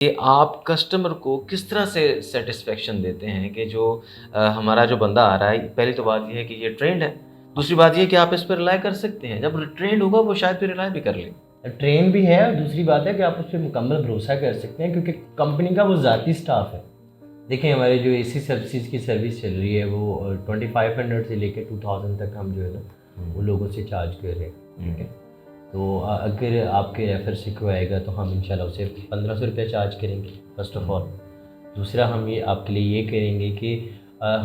کہ آپ کسٹمر کو کس طرح سے سیٹسفیکشن دیتے ہیں کہ جو ہمارا جو بندہ آ رہا ہے، پہلی تو بات یہ ہے کہ یہ ٹرینڈ ہے، دوسری بات یہ کہ آپ اس پہ ریلائی کر سکتے ہیں، جب ٹرینڈ ہوگا وہ شاید پھر ریلائی بھی کر لیں. ٹرین بھی ہے، اور دوسری بات ہے کہ آپ اس پہ مکمل بھروسہ کر سکتے ہیں کیونکہ کمپنی کا وہ ذاتی سٹاف ہے. دیکھیں ہمارے جو اے سی سروسز کی سروس چل رہی ہے وہ 2500 سے لے کے 2000 تک ہم جو ہے نا وہ لوگوں سے چارج کر رہے ہیں. ٹھیک ہے، تو اگر آپ کے ریفر سے کوئی آئے گا تو ہم انشاءاللہ اسے 1500 روپیہ چارج کریں گے فرسٹ آف آل. دوسرا ہم یہ آپ کے لیے یہ کریں گے کہ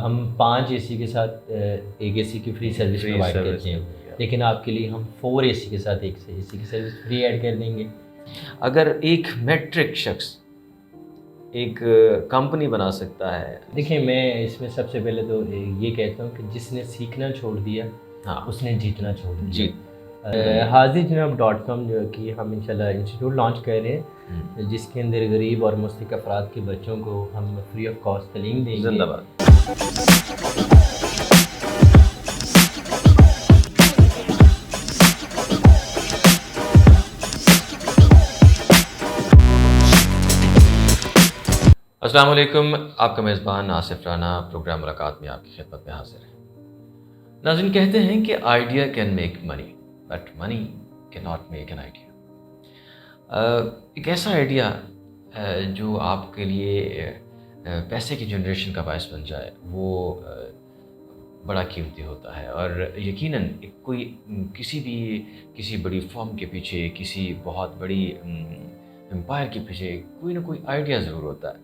ہم 5 اے سی کے ساتھ ایک اے سی کی فری سروس پرووائڈ کرتے ہیں، لیکن آپ کے لیے ہم 4 اے سی کے ساتھ ایک اے سی کی سروس فری ایڈ کر دیں گے. اگر ایک میٹرک شخص ایک کمپنی بنا سکتا ہے. دیکھیں میں اس میں سب سے پہلے تو یہ کہتا ہوں کہ جس نے سیکھنا چھوڑ دیا اس نے جیتنا چھوڑ دیا. جی. HaziRJanab.com جو کہ ہم انشاءاللہ انسٹیٹیوٹ لانچ کر رہے ہیں جس کے اندر غریب اور مستحق افراد کے بچوں کو ہم فری آف کاسٹ تعلیم دیں گے. زندہ باد. السلام علیکم، آپ کا میزبان آصف رانا پروگرام ملاقات میں آپ کی خدمت میں حاضر ہے. ناظرین، کہتے ہیں کہ idea can make money but money can not make an idea. ایک ایسا آئیڈیا جو آپ کے لیے پیسے کی جنریشن کا باعث بن جائے وہ بڑا قیمتی ہوتا ہے، اور یقیناً کسی بڑی فرم کے پیچھے، کسی بہت بڑی امپائر کے پیچھے کوئی نہ کوئی آئیڈیا ضرور ہوتا ہے.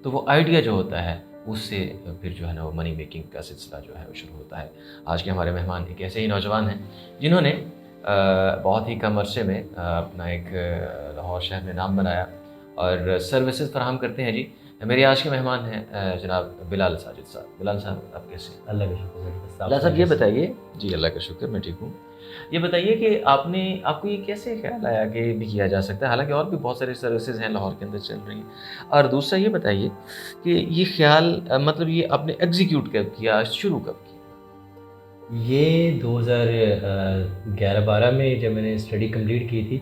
تو وہ آئیڈیا جو ہوتا ہے اس سے پھر جو ہے نا وہ منی میکنگ کا سلسلہ جو ہے وہ شروع ہوتا ہے. آج کے ہمارے مہمان ایک ایسے ہی نوجوان ہیں جنہوں نے بہت ہی کم عرصے میں اپنا ایک لاہور شہر میں نام بنایا اور سروسز فراہم کرتے ہیں. جی، میرے آج کے مہمان ہیں جناب بلال ساجد صاحب. بلال صاحب، آپ کیسے ہیں؟ اللہ کا شکر. بلال صاحب یہ بتائیے. جی اللہ کا شکر، میں ٹھیک ہوں. یہ بتائیے کہ آپ کو یہ کیسے خیال آیا کہ بھی کیا جا سکتا ہے، حالانکہ اور بھی بہت ساری سروسز ہیں لاہور کے اندر چل رہی ہیں. اور دوسرا یہ بتائیے کہ یہ خیال مطلب یہ آپ نے ایگزیکیوٹ کب کیا، شروع کب کیا؟ یہ 2011-12 میں جب میں نے اسٹڈی کمپلیٹ کی تھی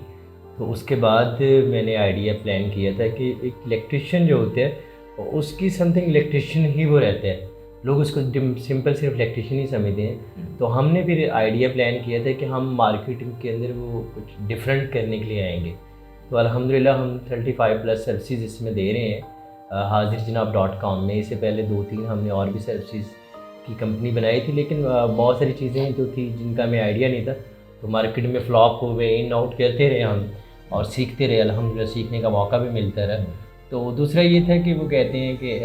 تو اس کے بعد میں نے آئیڈیا پلان کیا تھا کہ ایک الیکٹریشین جو ہوتے ہیں اس کی سم تھنگ الیکٹریشین ہی وہ رہتا ہے، لوگ اس کو سمپل صرف الیکٹریشین ہی سمجھتے ہیں. تو ہم نے پھر آئیڈیا پلان کیا تھا کہ ہم مارکیٹنگ کے اندر وہ کچھ ڈفرینٹ کرنے کے لیے آئیں گے. تو الحمدللہ ہم 35+ سروسز اس میں دے رہے ہیں HaziRJanab.com میں. اس سے پہلے 2-3 ہم نے اور بھی سروسز کی کمپنی بنائی تھی، لیکن بہت ساری چیزیں جو تھی جن کا ہمیں آئیڈیا نہیں تھا تو مارکیٹ میں فلاپ ہو گئے. ان آؤٹ کرتے رہے ہم اور سیکھتے رہے، الحمدللہ سیکھنے کا موقع بھی ملتا رہا. تو دوسرا یہ تھا کہ وہ کہتے ہیں کہ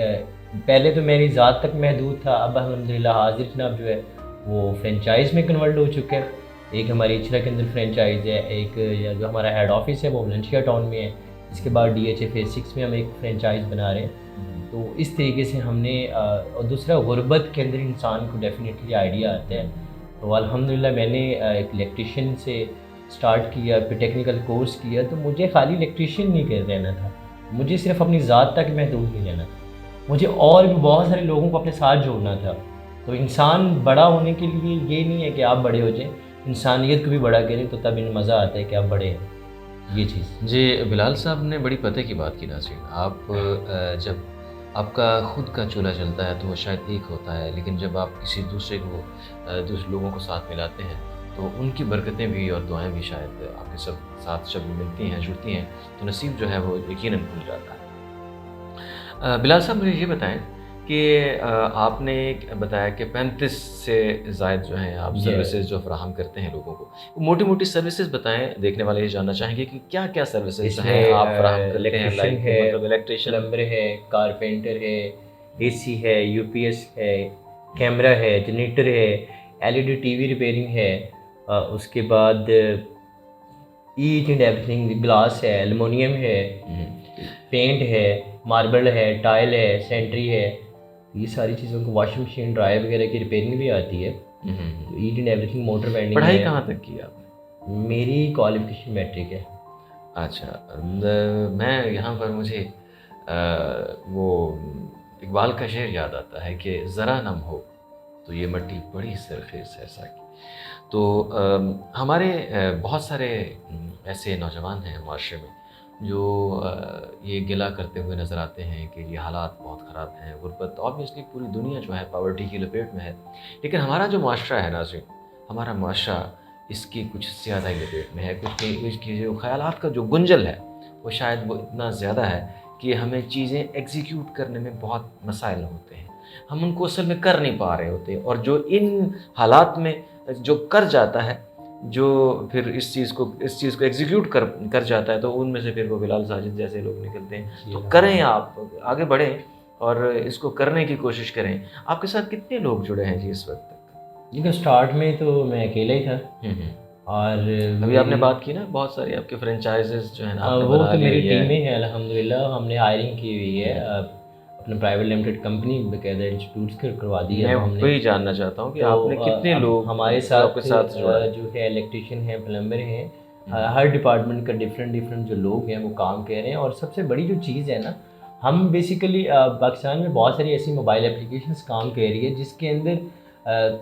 پہلے تو میری ذات تک محدود تھا، اب الحمدللہ HaziRJanab جو ہے وہ فرینچائز میں کنورٹ ہو چکا ہے. ایک ہماری اچھرا کے اندر فرینچائز ہے، ایک جو ہمارا ہیڈ آفس ہے وہ ولنشیا ٹاؤن میں ہے. اس کے بعد DHA فیز 6 میں ہم ایک فرینچائز بنا رہے ہیں. تو اس طریقے سے ہم نے اور دوسرا غربت کے اندر انسان کو ڈیفینیٹلی آئیڈیا آتا ہے. تو الحمدللہ میں نے ایک الیکٹریشین سے سٹارٹ کیا، پھر ٹیکنیکل کورس کیا. تو مجھے خالی الیکٹریشین نہیں کر رہنا تھا، مجھے صرف اپنی ذات تک محدود نہیں رہنا تھا، مجھے اور بھی بہت سارے لوگوں کو اپنے ساتھ جوڑنا تھا. تو انسان بڑا ہونے کے لیے یہ نہیں ہے کہ آپ بڑے ہو جائیں، انسانیت کو بھی بڑا کریں تو تب مزہ آتا ہے کہ آپ بڑے ہیں. یہ چیز. جی بلال صاحب نے بڑی پتہ کی بات کی. ناظرین، آپ جب آپ کا خود کا چولہا چلتا ہے تو وہ شاید ایک ہوتا ہے، لیکن جب آپ کسی دوسرے لوگوں کو ساتھ ملاتے ہیں تو ان کی برکتیں بھی اور دعائیں بھی شاید آپ کے ساتھ جب ملتی ہیں، جڑتی ہیں تو نصیب جو ہے وہ یقیناً کھل جاتا ہے. بلال صاحب مجھے یہ بتائیں کہ آپ نے بتایا کہ 35 سے زائد جو ہیں آپ سروسز جو فراہم کرتے ہیں لوگوں کو. موٹی موٹی سروسز بتائیں، دیکھنے والے یہ جاننا چاہیں گے کہ کیا کیا سروسز ہیں آپ فراہم کرتے ہیں. مطلب الیکٹریشین، پلمبر ہے، کارپینٹر ہے، AC ہے، UPS ہے، کیمرہ ہے، جنریٹر ہے، LED TV ریپیئرنگ ہے، اس کے بعد each and everything, glass ہے، ایلومینیم ہے، پینٹ ہے، ماربل ہے، ٹائل ہے، سینٹری ہے. یہ ساری چیزوں کو، واشنگ مشین، ڈرائر وغیرہ کی ریپیئرنگ بھی آتی ہے. تو each and everything, motor winding. پڑھائی کہاں تک کی آپ نے؟ میری کوالیفیکیشن میٹرک ہے. اچھا، میں یہاں پر مجھے وہ اقبال کا شعر یاد آتا ہے کہ ذرا نم ہو تو یہ مٹی بڑی سرخیز ہے ساکی. تو ہمارے بہت سارے ایسے نوجوان ہیں معاشرے میں جو یہ گلا کرتے ہوئے نظر آتے ہیں کہ یہ حالات بہت خراب ہیں، غربت آبویسلی پوری دنیا جو ہے پاورٹی کی لپیٹ میں ہے، لیکن ہمارا جو معاشرہ ہے ناظرین، ہمارا معاشرہ اس کی کچھ زیادہ ہی لپیٹ میں ہے، کچھ کی جو خیالات کا جو گنجل ہے وہ شاید وہ اتنا زیادہ ہے کہ ہمیں چیزیں ایگزیکیوٹ کرنے میں بہت مسائل ہوتے ہیں، ہم ان کو اصل میں کر نہیں پا رہے ہوتے، اور جو ان حالات میں جو کر جاتا ہے، جو پھر اس چیز کو ایگزیکیوٹ کر جاتا ہے، تو ان میں سے پھر وہ بلال ساجد جیسے لوگ نکلتے ہیں۔ تو کریں، آپ آگے بڑھیں اور اس کو کرنے کی کوشش کریں۔ آپ کے ساتھ کتنے لوگ جڑے ہیں جی اس وقت تک؟ کیونکہ اسٹارٹ میں تو میں اکیلا ہی تھا، اور ابھی آپ نے بات کی نا بہت ساری آپ کے فرینچائزز جو ہیں آپ نے وہ بنا تو میری لی ٹیم ہے۔ میں ہے الحمدللہ، ہم نے ہائرنگ کی ہوئی ہے اپنے پرائیویٹ لمیٹڈ کمپنی باقاعدہ انسٹیٹیوٹس کروا دی ہے میں ہم نے۔ وہی جاننا چاہتا ہوں کہ تو آپ نے کتنے اب لوگ ہمارے آپ کے ساتھ جڑا ہے؟ جو ہے الیکٹریشین ہیں، پلمبر ہیں، ہر ڈپارٹمنٹ کا ڈفرینٹ جو لوگ ہیں وہ کام کر رہے ہیں۔ اور سب سے بڑی جو چیز ہے نا، ہم بیسیکلی پاکستان میں بہت ساری ایسی موبائل اپلیکیشنس کام کر رہی ہے جس کے اندر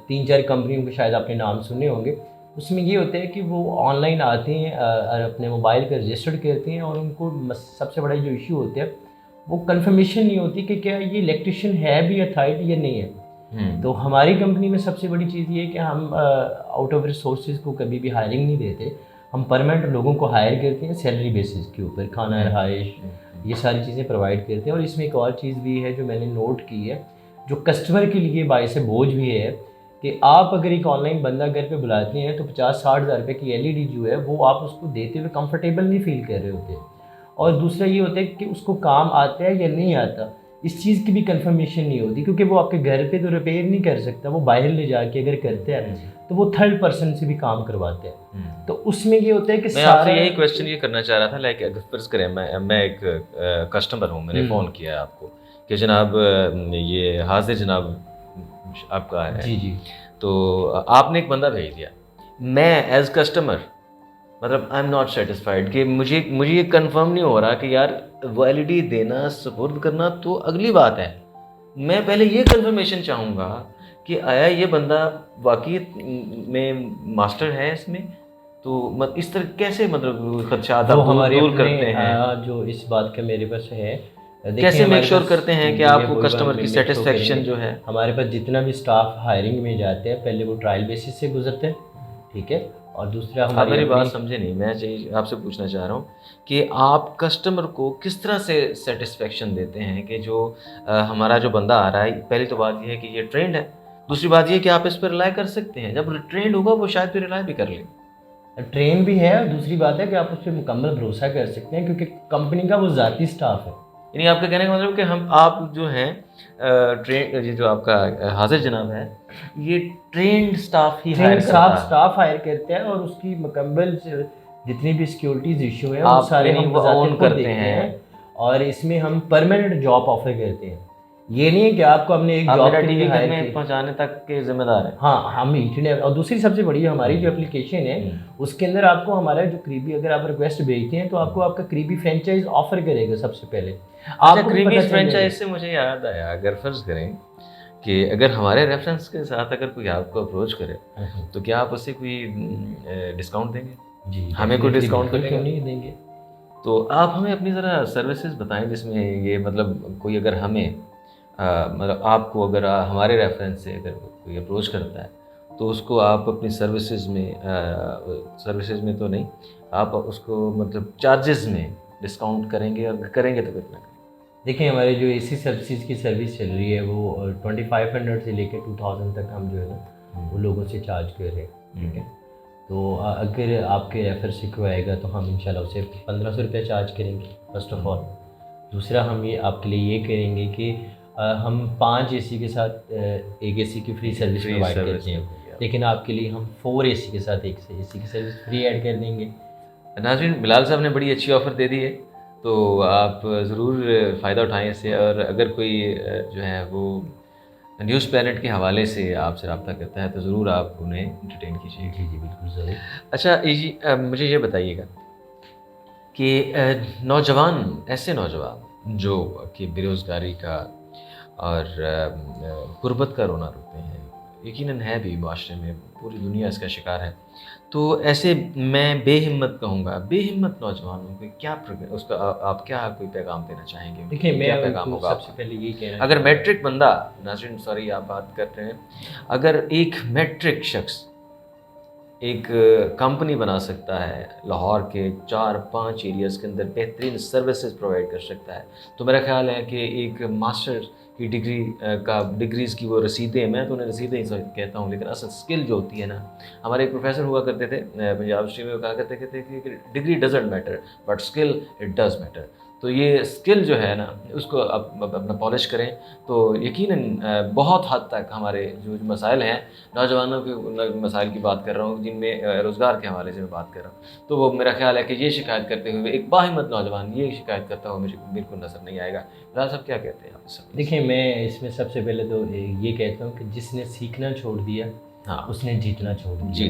3-4 کمپنیوں کے شاید آپ نے نام سنے ہوں گے۔ اس میں یہ ہوتا ہے کہ وہ آن لائن آتے ہیں اور اپنے موبائل کا رجسٹرڈ کرتے ہیں، اور ان کو سب سے بڑا جو ایشو ہوتا ہے وہ کنفرمیشن نہیں ہوتی کہ کیا یہ الیکٹریشین ہے بھی اتھارٹی یا نہیں ہے۔ تو ہماری کمپنی میں سب سے بڑی چیز یہ ہے کہ ہم آؤٹ آف ریسورسز کو کبھی بھی ہائرنگ نہیں دیتے، ہم پرماننٹ لوگوں کو ہائر کرتے ہیں سیلری بیسس کے اوپر، کھانا رہائش یہ ساری چیزیں پرووائڈ کرتے ہیں۔ اور اس میں ایک اور چیز بھی ہے جو میں نے نوٹ کی ہے، جو کسٹمر کے لیے باعث بوجھ بھی ہے، کہ آپ اگر ایک آن لائن بندہ گھر پہ بلاتے ہیں تو 50-60 ہزار روپے کی LED جو ہے وہ آپ اس کو دیتے ہوئے کمفرٹیبل نہیں فیل کر رہے ہوتے۔ اور دوسرا یہ ہوتا ہے کہ اس کو کام آتا ہے یا نہیں آتا، اس چیز کی بھی کنفرمیشن نہیں ہوتی، کیونکہ وہ آپ کے گھر پہ تو ریپیئر نہیں کر سکتا، وہ باہر لے جا کے اگر کرتے ہیں تو وہ تھرڈ پرسن سے بھی کام کرواتے ہیں۔ تو اس میں یہ ہوتا ہے کہ میں آپ سے یہی کویشچن یہ کرنا چاہ رہا تھا، لائک اگر فرض کریں میں ایک کسٹمر ہوں، میں نے فون کیا ہے آپ کو کہ جناب یہ حاضر جناب آپ کا ہے، جی تو آپ نے ایک بندہ بھیج دیا، میں ایز کسٹمر مطلب آئی ایم ناٹ سیٹسفائڈ کہ مجھے یہ کنفرم نہیں ہو رہا کہ یار وہ LED دینا سپرد کرنا تو اگلی بات ہے، میں پہلے یہ کنفرمیشن چاہوں گا کہ آیا یہ بندہ واقعی میں ماسٹر ہے اس میں، تو اس طرح کیسے مطلب خدشات آپ دور کرتے ہیں؟ جو اس بات کا میرے پاس ہے، کیسے میک شور کرتے ہیں کہ آپ کو کسٹمر کی سیٹسفیکشن جو ہے؟ ہمارے پاس جتنا بھی اسٹاف ہائرنگ میں جاتے ہیں پہلے وہ ٹرائل بیسس سے گزرتے ہیں، ٹھیک ہے، اور دوسرا آپ میری بات سمجھے نہیں، میں آپ سے پوچھنا چاہ رہا ہوں کہ آپ کسٹمر کو کس طرح سے سیٹسفیکشن دیتے ہیں کہ جو ہمارا جو بندہ آ رہا ہے، پہلی تو بات یہ ہے کہ یہ ٹرینڈ ہے، دوسری بات یہ کہ آپ اس پہ ریلائی کر سکتے ہیں، جب ٹرینڈ ہوگا وہ شاید پھر ریلائی بھی کر لیں، ٹرین بھی ہے، اور دوسری بات ہے کہ آپ اس پہ مکمل بھروسہ کر سکتے ہیں کیونکہ کمپنی کا وہ ذاتی اسٹاف ہے۔ یعنی آپ کا کہنے کا مطلب کہ آپ جو ہیں یہ جو آپ کا حاضر جناب ہے یہ ٹرینڈ اسٹاف ہی ہائر کرتا ہے، اسٹاف ہائر کرتے ہیں، اور اس کی مکمل جتنی بھی سیکیورٹیز ایشو ہیں وہ سارے ہم بذات خود دیکھتے ہیں، اور اس میں ہم پرماننٹ جاب آفر کرتے ہیں۔ یہ نہیں ہے کہ آپ کو ہم نے ایک جاب کے لیے ہائر کیا پہنچانے تک کے ذمہ دار ہیں۔ ہاں، ہم انٹرنیٹ، اور دوسری سب سے بڑی ہماری جو اپلیکیشن ہے اس کے اندر آپ کو ہمارا جو قریبی، اگر آپ ریکویسٹ بھیجتے ہیں تو آپ کو آپ کا قریبی فرینچائز آفر کرے گا سب سے پہلے۔ آپ قریبی فرینچائز سے مجھے یاد آیا، اگر فرض کریں کہ اگر ہمارے ریفرنس کے ساتھ اگر کوئی آپ کو اپروچ کرے تو کیا آپ اسے کوئی ڈسکاؤنٹ دیں گے؟ جی، ہمیں کوئی ڈسکاؤنٹ کیوں نہیں دیں گے؟ تو آپ ہمیں اپنی ذرا سروسز بتائیں جس میں یہ مطلب کوئی اگر ہمیں مطلب آپ کو اگر ہمارے ریفرنس سے اگر کوئی اپروچ کرتا ہے تو اس کو آپ اپنی سروسز میں تو نہیں، آپ اس کو مطلب چارجز میں ڈسکاؤنٹ کریں گے، اور کریں گے تو کتنا کریں گے؟ دیکھیں، ہمارے جو AC سروسز کی سروس چل رہی ہے وہ 2500 سے لے کے 2000 تک ہم جو ہے نا وہ لوگوں سے چارج کر رہے ہیں، ٹھیک ہے۔ تو اگر آپ کے ریفر سے کوئی آئے گا تو ہم انشاءاللہ اسے 1500 روپے چارج کریں گے فرسٹ آف آل۔ دوسرا ہم یہ آپ کے لیے یہ کریں گے کہ ہم 5 AC کے ساتھ ایک AC کی فری سروس پرووائڈ کرتے ہیں، لیکن آپ کے لیے ہم 4 AC کے ساتھ ایک AC کی سروس فری ایڈ کر دیں گے۔ ناظرین، بلال صاحب نے بڑی اچھی آفر دے دی ہے، تو آپ ضرور فائدہ اٹھائیں اس سے، اور اگر کوئی جو ہے وہ نیوز پلانٹ کے حوالے سے آپ سے رابطہ کرتا ہے تو ضرور آپ انہیں انٹرٹین کیجیے گا۔ جی بالکل ضرور۔ اچھا مجھے یہ بتائیے گا کہ ایسے نوجوان جو کہ بے روزگاری کا اور غربت کا رونا روتے ہیں، یقیناً ہے بھی معاشرے میں، پوری دنیا اس کا شکار ہے. تو ایسے میں بے ہمت کہوں گا، بے ہمت نوجوانوں کو کیا اس کا آپ کیا کوئی پیغام دینا چاہیں گے؟ دیکھیں میں کیا ان پیغام کو ہوگا سب آپ سے کا؟ پہلے یہی کہنا اگر چاہوں گا. میٹرک بندہ، ناظرین سوری آپ بات کر رہے ہیں، اگر ایک میٹرک شخص ایک کمپنی بنا سکتا ہے، لاہور کے 4-5 ایریاز کے اندر بہترین سروسز پرووائڈ کر سکتا ہے، تو میرا خیال ہے کہ ایک ماسٹر کی ڈگریز کی وہ رسیدیں، میں تو انہیں رسیدیں ہی کہتا ہوں، لیکن اصل اسکل جو ہوتی ہے نا، ہمارے ایک پروفیسر ہوا کرتے تھے پنجاب یونیورسٹی میں، وہ کہا کرتے تھے کہ degree doesn't matter but skill it does matter. تو یہ اسکل جو ہے نا، اس کو اپنا پالش کریں تو یقیناً بہت حد تک ہمارے جو مسائل ہیں، نوجوانوں کے مسائل کی بات کر رہا ہوں جن میں روزگار کے حوالے سے میں بات کر رہا ہوں، تو وہ میرا خیال ہے کہ یہ شکایت کرتے ہوئے ایک باہمت نوجوان یہ شکایت کرتا ہوا مجھے بالکل نظر نہیں آئے گا. بلال صاحب کیا کہتے ہیں آپ اس سے؟ دیکھیں میں اس میں سب سے پہلے تو یہ کہتا ہوں کہ جس نے سیکھنا چھوڑ دیا ہاں اس نے جیتنا چھوڑ دیا. جی،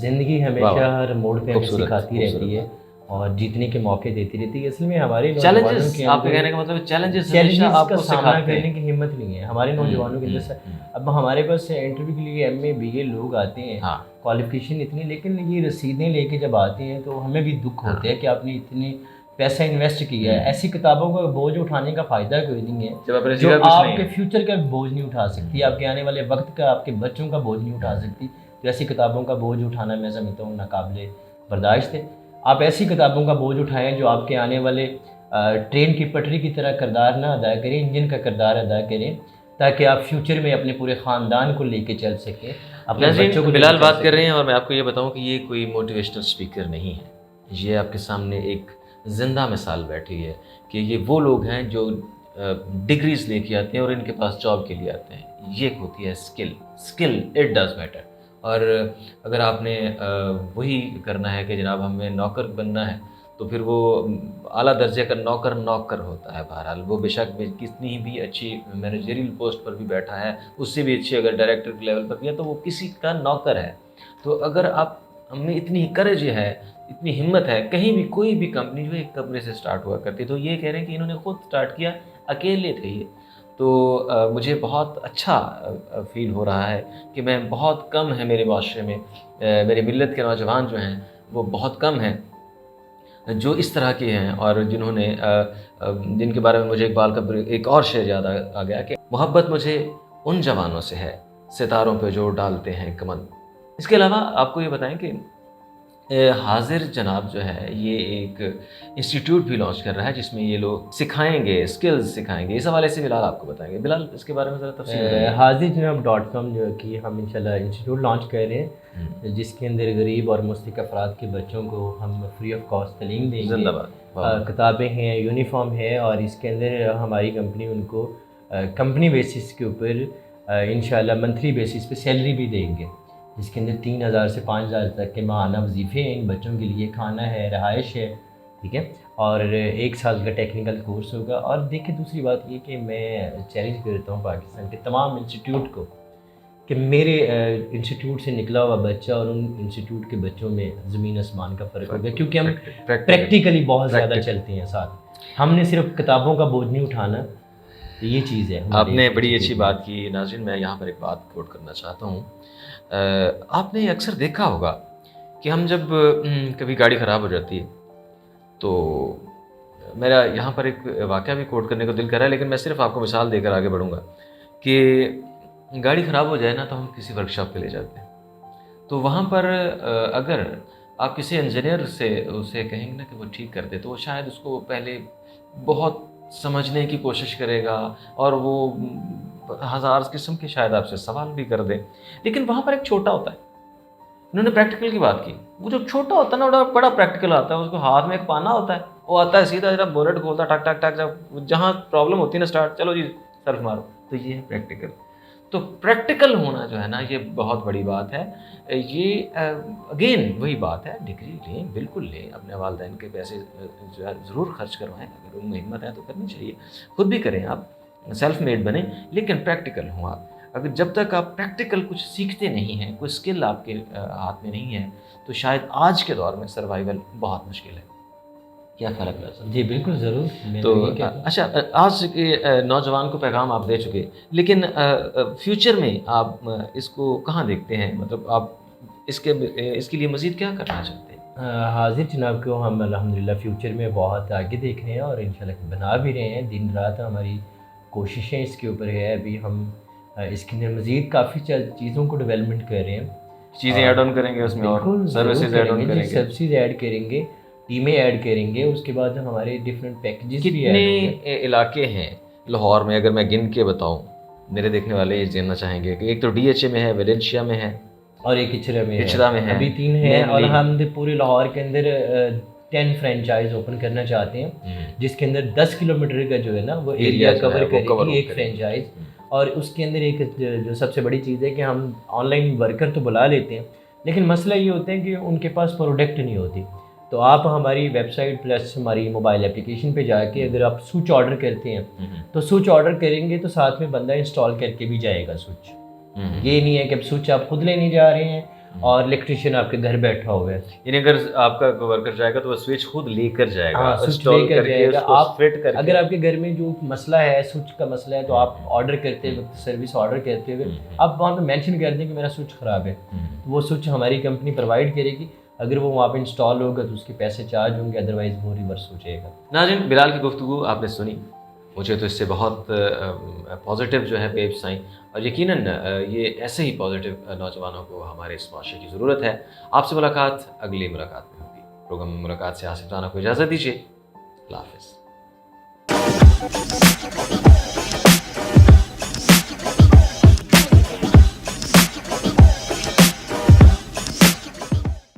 زندگی واہ ہمیشہ واہ، ہر موڑ پہ ہمیں خوبصورت سکھاتی خوبصورت رہتی ہے بات. اور جیتنے کے موقع دیتی رہتی ہے. اصل میں ہمارے نوجوانوں چیلنجز، کے آپ کے اندر کہنے کا مطلب چیلنجز ہمیشہ چیلنجز آپ کا کو سامنا سکھاتے کرنے ہیں. کی ہمت نہیں ہے ہمارے نوجوانوں کے اندر. اب ہمارے پاس انٹرویو کے لیے ایم اے بی اے لوگ آتے ہیں، ہاں کوالیفیکیشن اتنی، لیکن یہ رسیدیں لے کے جب آتے ہیں تو ہمیں بھی دکھ ہوتا ہے کہ آپ نے اتنی پیسہ انویسٹ کیا ہے. ایسی کتابوں کا بوجھ اٹھانے کا فائدہ کوئی نہیں ہے جب اپنے جو سیدھا کچھ آپ نہیں کے ہے. فیوچر کا بوجھ نہیں اٹھا سکتی، آپ کے آنے والے وقت کا، آپ کے بچوں کا بوجھ نہیں اٹھا سکتی. تو ایسی کتابوں کا بوجھ اٹھانا میں سمجھتا ہوں ناقابل برداشت ہے. آپ ایسی کتابوں کا بوجھ اٹھائیں جو آپ کے آنے والے ٹرین کی پٹری کی طرح کردار نہ ادا کریں، انجن کا کردار ادا کریں، تاکہ آپ فیوچر میں اپنے پورے خاندان کو لے کے چل سکیں، اپنے بچوں کو لے کے بلال چل بات کر سکیں. رہے ہیں، اور میں آپ کو یہ بتاؤں کہ یہ کوئی موٹیویشنل اسپیکر نہیں ہے، یہ آپ کے سامنے ایک زندہ مثال بیٹھی ہے کہ یہ وہ لوگ ہیں جو ڈگریز لے کے آتے ہیں اور ان کے پاس جاب کے لیے آتے ہیں. یہ ہوتی ہے اسکل اٹ ڈز میٹر. اور اگر آپ نے وہی کرنا ہے کہ جناب ہمیں نوکر بننا ہے، تو پھر وہ اعلیٰ درجے کا نوکر ہوتا ہے. بہرحال وہ بے شک کتنی بھی اچھی مینیجریل پوسٹ پر بھی بیٹھا ہے، اس سے بھی اچھی اگر ڈائریکٹر کے لیول پر بھی ہے تو وہ کسی کا نوکر ہے. تو اگر آپ ہم میں اتنی کرج ہے، اتنی ہمت ہے، کہیں بھی کوئی بھی کمپنی جو ایک کمرے سے سٹارٹ ہوا کرتی، تو یہ کہہ رہے ہیں کہ انہوں نے خود سٹارٹ کیا، اکیلے تھے یہ. تو مجھے بہت اچھا فیل ہو رہا ہے کہ میں بہت کم ہے میرے معاشرے میں، میری ملت کے نوجوان جو ہیں وہ بہت کم ہیں جو اس طرح کے ہیں، اور جنہوں نے جن کے بارے میں مجھے اقبال کا ایک اور شعر یاد آ گیا کہ محبت مجھے ان جوانوں سے ہے ستاروں پہ جو ڈالتے ہیں کمند. اس کے علاوہ آپ کو یہ بتائیں کہ حاضر جناب جو ہے یہ ایک انسٹیٹیوٹ بھی لانچ کر رہا ہے جس میں یہ لوگ سکھائیں گے، اسکلز سکھائیں گے. اس حوالے سے بلال آپ کو بتائیں گے. بلال اس کے بارے میں ذرا تفصیل بتائیے. حاضر جناب .com جو کہ ہم انشاءاللہ انسٹیٹیوٹ لانچ کر رہے ہیں، جس کے اندر غریب اور مستحق افراد کے بچوں کو ہم فری آف کاسٹ تعلیم دیں گے. زندہ باد. کتابیں ہیں، یونیفارم ہے، اور اس کے اندر ہماری کمپنی ان کو کمپنی بیسس کے اوپر انشاءاللہ منتھلی بیسس پہ سیلری بھی دیں گے، جس کے اندر 3,000 سے 5,000 تک کے ماہانہ وظیفے ہیں. ان بچوں کے لیے کھانا ہے، رہائش ہے، ٹھیک ہے، اور 1 سال کا ٹیکنیکل کورس ہوگا. اور دیکھیں دوسری بات یہ کہ میں چیلنج کرتا ہوں پاکستان کے تمام انسٹیٹیوٹ کو کہ میرے انسٹیٹیوٹ سے نکلا ہوا بچہ اور ان انسٹیٹیوٹ کے بچوں میں زمین آسمان کا فرق ہوگا، کیونکہ ہم پریکٹیکلی بہت زیادہ چلتے ہیں ساتھ. ہم نے صرف کتابوں کا بوجھ نہیں اٹھانا، یہ چیز ہے. آپ نے بڑی اچھی بات کی. ناظرین میں یہاں پر ایک بات کوٹ کرنا چاہتا ہوں. آپ نے اکثر دیکھا ہوگا کہ ہم جب کبھی گاڑی خراب ہو جاتی ہے تو میرا یہاں پر ایک واقعہ بھی کوٹ کرنے کو دل کر رہا ہے، لیکن میں صرف آپ کو مثال دے کر آگے بڑھوں گا کہ گاڑی خراب ہو جائے نا تو ہم کسی ورک شاپ پہ لے جاتے ہیں. تو وہاں پر اگر آپ کسی انجینئر سے اسے کہیں گے نا کہ وہ ٹھیک کر دے، تو وہ شاید اس کو پہلے بہت سمجھنے کی کوشش کرے گا اور وہ 1000 قسم کے شاید آپ سے سوال بھی کر دے. لیکن وہاں پر ایک چھوٹا ہوتا ہے. انہوں نے پریکٹیکل کی بات کی. وہ جو چھوٹا ہوتا ہے نا بڑا پریکٹیکل آتا ہے. اس کو ہاتھ میں ایک پانا ہوتا ہے، وہ آتا ہے سیدھا جب بونٹ کھولتا ٹک ٹک ٹک، جب جہاں پرابلم ہوتی ہے نا اسٹارٹ، چلو جی سیلف مارو. تو یہ ہے پریکٹیکل. تو پریکٹیکل ہونا جو ہے نا یہ بہت بڑی بات ہے. یہ اگین وہی بات ہے، ڈگری لیں، بالکل لیں، اپنے والدین کے پیسے جو ہے ضرور خرچ کروائیں، اگر ان میں ہمت ہے تو کرنی چاہیے، خود بھی کریں، آپ سیلف میڈ بنیں، لیکن پریکٹیکل ہوں آپ. اگر جب تک آپ پریکٹیکل کچھ سیکھتے نہیں ہیں، کوئی اسکل آپ کے ہاتھ میں نہیں ہے، تو شاید آج کے دور میں سروائیول بہت مشکل ہے. کیا فرق نظر؟ جی بالکل ضرور. میں تو یہ کہتا ہوں. اچھا، آج کے نوجوان کو پیغام آپ دے چکے، لیکن فیوچر میں آپ اس کو کہاں دیکھتے ہیں؟ مطلب آپ اس کے لیے مزید کیا کرنا چاہتے ہیں؟ حاضر جناب کو ہم الحمدللہ فیوچر میں بہت آگے دیکھ رہے ہیں اور انشاءاللہ بنا بھی رہے ہیں. دن رات ہماری کوششیں اس کے اوپر ہے. ابھی ہم اس کے اندر مزید کافی چیزوں کو ڈیولپمنٹ کر رہے ہیں. چیزیں ایڈ آن کریں گے اس میں، اور بالکل سروسز ایڈ آن کریں گے. سروسز ایڈ کریں گے، ٹیمیں ایڈ کریں گے. اس کے بعد ہمارے ڈفرینٹ پیکیجز بھی ایڈ ہوں گے. کتنے علاقے ہیں لاہور میں؟ اگر میں گن کے بتاؤں، میرے دیکھنے والے یہ جاننا چاہیں گے کہ ایک تو ڈی ایچ اے میں ہے، ویلنشیا میں ہے، اور ایک اچرا میں ہے. ابھی 3 ہیں. اور ہم پورے لاہور کے اندر 10 فرینچائز اوپن کرنا چاہتے ہیں، جس کے اندر 10 کلومیٹر کا جو ہے نا وہ ایریا کور کرے گی ایک فرینچائز. اور اس کے اندر ایک جو سب سے بڑی چیز ہے کہ ہم آن لائن ورکر تو بلا لیتے ہیں، لیکن مسئلہ یہ ہوتا ہے کہ ان کے پاس پروڈکٹ نہیں ہوتی. تو آپ ہماری ویب سائٹ پلس ہماری موبائل اپلیکیشن پہ جا کے اگر آپ سوئچ آرڈر کرتے ہیں تو سوئچ آرڈر کریں گے تو ساتھ میں بندہ انسٹال کر کے بھی جائے گا سوئچ. یہ نہیں ہے کہ اب سوئچ آپ خود لینے جا رہے ہیں اور الیکٹریشین آپ کے گھر بیٹھا ہوا ہے. یعنی اگر آپ کا ورکر جائے گا تو وہ سوئچ خود لے کر جائے گا، سوئچ لے کر جائے گا. آپ فٹ کر کے. اگر آپ کے گھر میں جو مسئلہ ہے سوئچ کا مسئلہ ہے تو آپ آرڈر کرتے وقت، سروس آرڈر کرتے ہوئے آپ وہاں پہ مینشن کر دیں کہ میرا سوئچ خراب ہے، تو وہ سوئچ ہماری کمپنی پرووائڈ کرے گی. اگر وہ وہاں پہ انسٹال ہوگا تو اس کے پیسے چارج ہوں گے، ادروائز وہ ریورس ہو جائے گا. ناظرین، بلال کی گفتگو آپ نے سنی، مجھے تو اس سے بہت پازیٹیو جو ہے ویبس آئیں، اور یقیناً یہ ایسے ہی پازیٹیو نوجوانوں کو ہمارے اس معاشرے کی ضرورت ہے. آپ سے ملاقات اگلی ملاقات میں ہوگی. پروگرام میں ملاقات سے آصف رانا کو اجازت دیجیے. اللہ حافظ.